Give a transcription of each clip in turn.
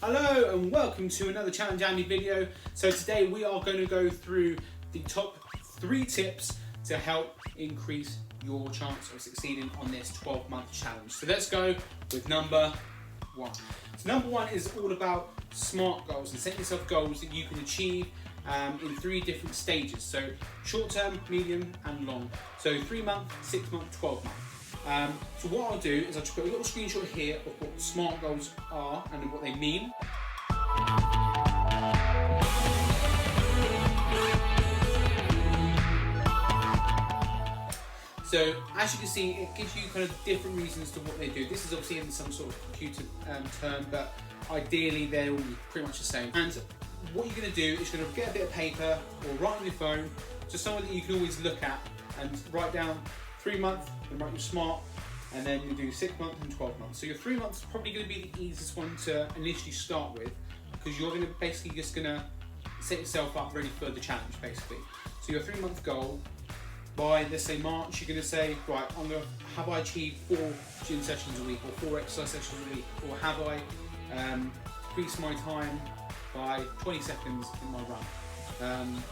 Hello and welcome to another Challenge Andy video. So today we are going to go through the top 3 tips to help increase your chance of succeeding on this 12-month challenge. So let's go with number 1. So number 1 is all about SMART goals and setting yourself goals that you can achieve in 3 different stages. So short term, medium and long. So 3 month, 6 month, 12 month. So what I'll do is I'll just put a little screenshot here of what SMART goals are and what they mean. So as you can see, it gives you kind of different reasons to what they do. This is obviously in some sort of computer term, but ideally they're all pretty much the same. And what you're going to do is you're going to get a bit of paper or write on your phone, just somewhere that you can always look at and write down 3 months and write your SMART, and then you do 6 months and 12 months. So your 3 months is probably going to be the easiest one to initially start with, because you're going to basically just going to set yourself up ready for the challenge basically. So your 3 month goal, by let's say March, you're going to say, right, have I achieved 4 gym sessions a week or 4 exercise sessions a week, or have I increased my time by 20 seconds in my run?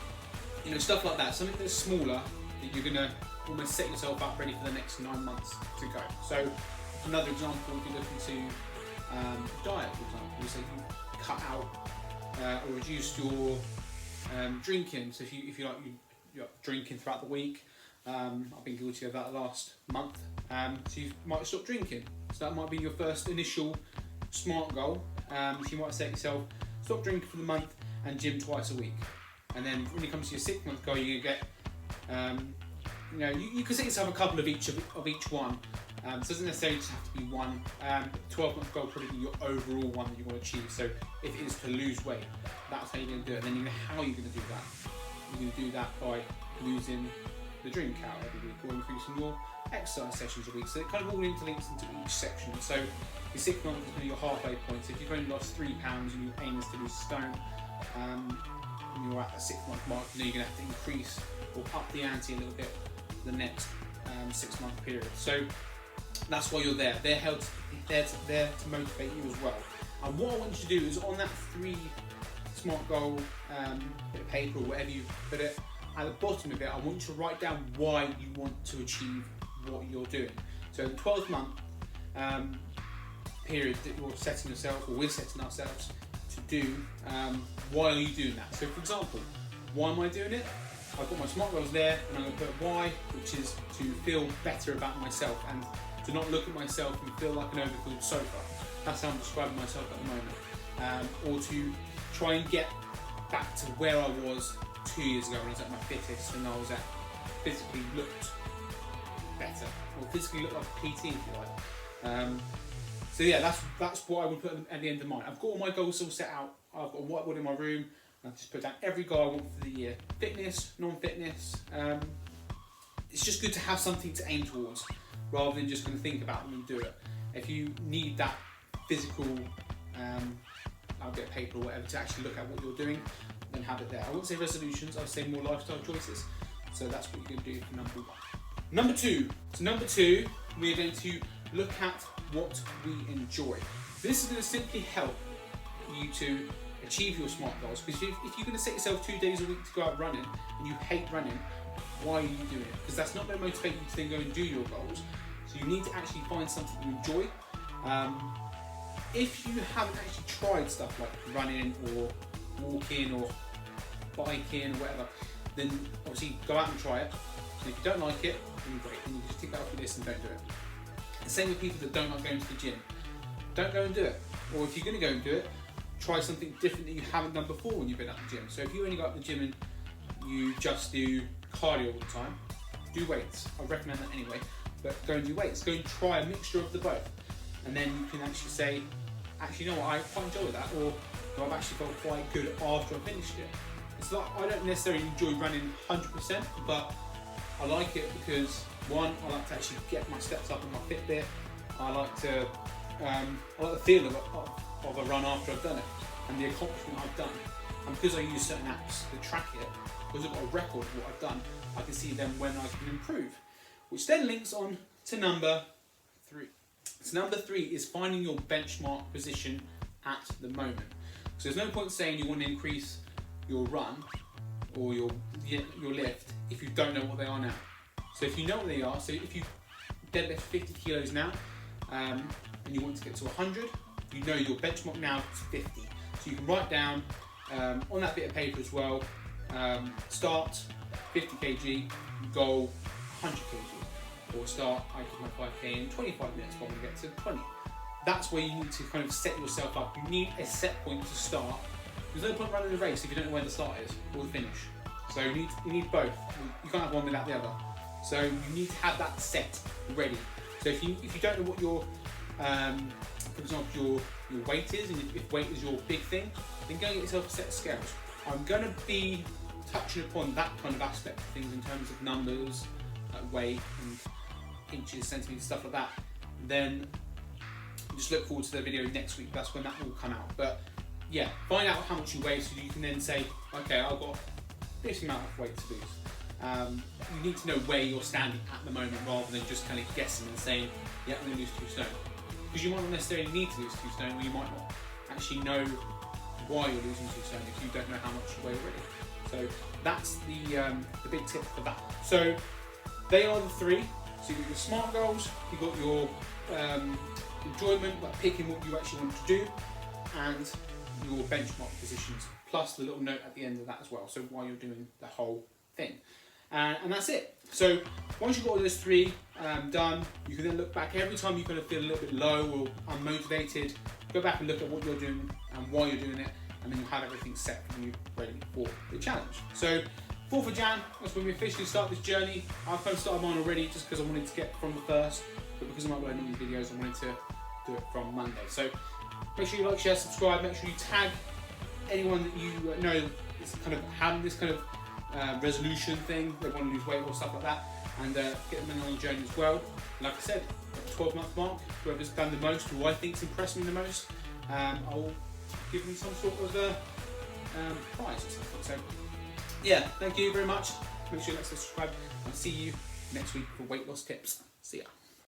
Stuff like that, something that's smaller that you're going to almost set yourself up ready for the next 9 months to go. So another example would be looking to diet, for example. So you cut out or reduce your drinking. So if you're drinking throughout the week, I've been guilty of that the last month. So you might stop drinking. So that might be your first initial SMART goal. So you might set yourself stop drinking for the month and gym twice a week. And then when it comes to your 6 month goal, you get you can set yourself a couple of each one. So it doesn't necessarily just have to be one. 12 month goal will probably be your overall one that you want to achieve. So if it is to lose weight, that's how you're going to do it. And then how are you going to do that? You're going to do that by losing the drink out every week or increasing your exercise sessions a week. So it kind of all interlinks into each section. So your 6 months is going to be your halfway point. So if you've only lost 3 pounds and your aim is to lose a stone, and you're at the 6 month mark, you're going to have to increase or up the ante a little bit the next 6 month period. So that's why you're there. They're there to motivate you as well. And what I want you to do is on that 3 SMART goal bit of paper or whatever you put it, at the bottom of it, I want you to write down why you want to achieve what you're doing. So the 12 month period that you're setting yourself, or we're setting ourselves to do, why are you doing that? So for example, why am I doing it? I've got my SMART goals there, and I'm going to put why, which is to feel better about myself and to not look at myself and feel like an overfilled sofa. That's how I'm describing myself at the moment. Or to try and get back to where I was 2 years ago when I was at my fittest and I was physically looked better, or physically looked like a PT if you like. So yeah, that's what I would put at the end of mine. I've got all my goals all set out. I've got a whiteboard in my room. I've just put down every goal I want for the year. Fitness, non-fitness. It's just good to have something to aim towards rather than just going to think about them and do it. If you need that physical, I'll get paper or whatever to actually look at what you're doing, then have it there. I wouldn't say resolutions, I'd say more lifestyle choices. So that's what you're going to do for number 1. Number 2. So number 2, we're going to look at what we enjoy. This is going to simply help you to achieve your SMART goals, because if you're going to set yourself 2 days a week to go out running and you hate running, why are you doing it? Because that's not going to motivate you to then go and do your goals. So you need to actually find something you enjoy. If you haven't actually tried stuff like running or walking or biking or whatever, then obviously go out and try it. And if you don't like it, then great, then you just tick that off your list and don't do it. The same with people that don't like going to the gym. Don't go and do it. Or if you're going to go and do it, try something different that you haven't done before when you've been at the gym. So if you only go up the gym and you just do cardio all the time, do weights. I recommend that anyway, but go and do weights. Go and try a mixture of the both. And then you can actually say, actually, you know what, I quite enjoy that, or no, I've actually felt quite good after I finished it. It's like, I don't necessarily enjoy running 100%, but I like it because, one, I like to actually get my steps up in my Fitbit. I like the feel of a run after I've done it, and the accomplishment I've done. And because I use certain apps to track it, because I've got a record of what I've done, I can see then when I can improve. Which then links on to number 3. So number 3 is finding your benchmark position at the moment. So there's no point saying you want to increase your run or your lift if you don't know what they are now. So if you know what they are, so if you deadlift 50 kilos now and you want to get to 100, you know your benchmark now is 50. So you can write down on that bit of paper as well, start 50 kg, goal 100 kg, or start, I did my 5k in 25 minutes, but I want to get to 20. That's where you need to kind of set yourself up. You need a set point to start. There's no point running the race if you don't know where the start is or the finish. So you need both. You can't have one without the other. So you need to have that set ready. So if you don't know what your, for example, your weight is, and if weight is your big thing, then go and get yourself a set of scales. I'm going to be touching upon that kind of aspect of things in terms of numbers, weight and inches, centimeters, stuff like that. Then just look forward to the video next week. That's when that will come out. But yeah, find out how much you weigh so you can then say, okay, I've got this amount of weight to lose. You need to know where you're standing at the moment rather than just kind of guessing and saying, yeah, I'm going to lose 2 stone. Because you might not necessarily need to lose 2 stone, or you might not actually know why you're losing 2 stone if you don't know how much you weigh already. So that's the big tip for that. So they are the 3. So you've got your SMART goals, you've got your enjoyment, like picking what you actually want to do, and your benchmark positions, plus the little note at the end of that as well, so while you're doing the whole thing. And that's it. So once you've got all those 3 done, you can then look back every time you kind of feel a little bit low or unmotivated, go back and look at what you're doing and why you're doing it, and then you'll have everything set for you ready for the challenge. So 4th of Jan, that's when we officially start this journey. I've kind of started mine already just because I wanted to get from the 1st, but because I'm uploading these videos, I wanted to do it from Monday. So make sure you like, share, subscribe, make sure you tag anyone that you know is kind of having this kind of resolution thing, they want to lose weight or stuff like that, and get them in on the journey as well. Like I said, at the 12-month mark, whoever's done the most, who I think's impressed me the most, I'll give them some sort of prize or something. So yeah, thank you very much. Make sure you like, subscribe. I'll see you next week for weight loss tips. See ya.